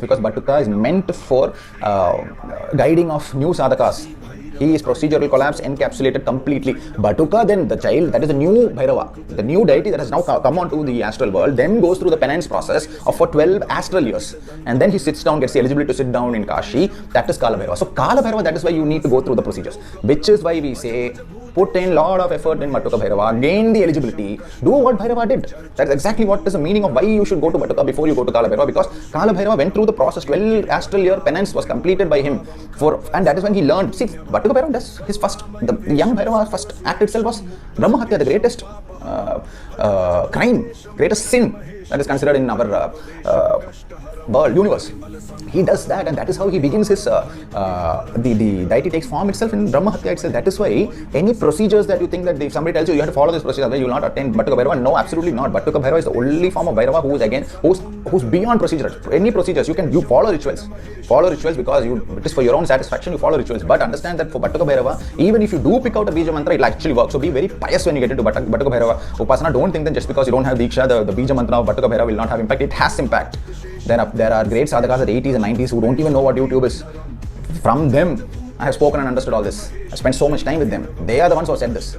because Batuka is meant for guiding of new sadhakas. He is procedural collapse encapsulated completely. Batuka, then the child, that is the new Bhairava, the new deity that has now come onto the astral world, then goes through the penance process of for 12 astral years. And then he sits down, gets the eligibility to sit down in Kashi. That is Kala Bhairava. So Kala Bhairava, that is why you need to go through the procedures. Which is why we say, put in lot of effort in Batuka Bhairava, gain the eligibility, do what Bhairava did. That's exactly what is the meaning of why you should go to Batuka before you go to Kala Bhairava, because Kala Bhairava went through the process. 12 astral year penance was completed by him, and that is when he learned. See, Batuka Bhairava does his first, the young Bhairava's first act itself was Brahma Hatya, the greatest crime, greatest sin that is considered in our world, universe. He does that, and that is how he begins his, the deity takes form itself in Brahma Hatya itself. That is why any procedures that you think that if somebody tells you you have to follow this procedure, you will not attain Batuka Bhairava. No, absolutely not. Batuka Bhairava is the only form of Bhairava who is again, who's beyond procedure. Any procedures, you follow rituals. Follow rituals because it is for your own satisfaction, you follow rituals. But understand that for Batuka Bhairava, even if you do pick out a Bija Mantra, it will actually work. So be very pious when you get into Batuka Bhairava Upasana. Don't think that just because you don't have Diksha, the Bija Mantra of Batuka Bhairava will not have impact. It has impact. Then there are great sadhakas at 80s and 90s who don't even know what YouTube is. From them, I have spoken and understood all this. I spent so much time with them. They are the ones who have said this.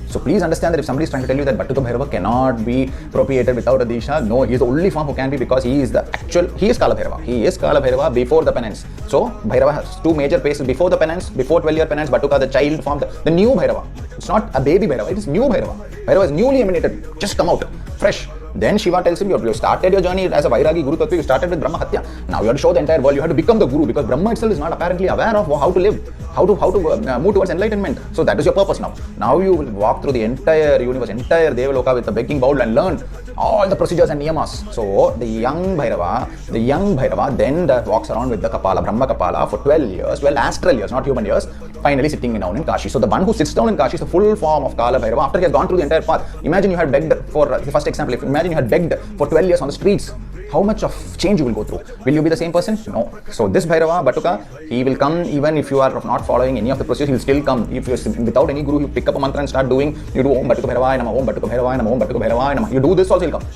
So please understand that if somebody is trying to tell you that Batuka Bhairava cannot be propitiated without a Disha, no, he is the only form who can be, because he is Kala Bhairava. He is Kala Bhairava before the penance. So Bhairava has two major phases: before the penance, before 12-year penance, Batuka, the child form, the new Bhairava. It's not a baby Bhairava, it is new Bhairava. Bhairava is newly emanated, just come out, fresh. Then Shiva tells him, you started your journey as a Vairagi Guru Tattva, you started with Brahma Hatya. Now you have to show the entire world, you have to become the Guru, because Brahma itself is not apparently aware of how to live, how to move towards enlightenment. So that is your purpose now. Now you will walk through the entire universe, entire Devaloka with a begging bowl and learn all the procedures and niyamas. So the young Bhairava then walks around with the Kapala, Brahma Kapala for 12 years, 12 astral years, not human years, finally sitting down in Kashi. So the one who sits down in Kashi is the full form of Kala Bhairava after he has gone through the entire path. Imagine you had begged for, the first example, imagine you had begged for 12 years on the streets. How much of change you will go through? Will you be the same person? No. So this Bhairava, Batuka, he will come even if you are not following any of the procedures, he will still come. If you are without any guru, you pick up a mantra and start doing, you do Om Batuka Bhairava Namah, Om Batuka Bhairava Namah, Om Batuka Bhairava Namah. You do this also, he'll come.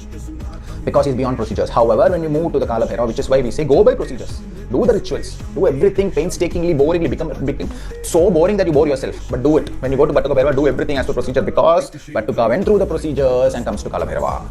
Because he's beyond procedures. However, when you move to the Kala Bhairava, which is why we say go by procedures, do the rituals, do everything painstakingly, boringly, become so boring that you bore yourself. But do it. When you go to Batuka Bhairava, do everything as per procedure, because Batuka went through the procedures and comes to Kala Bhairava.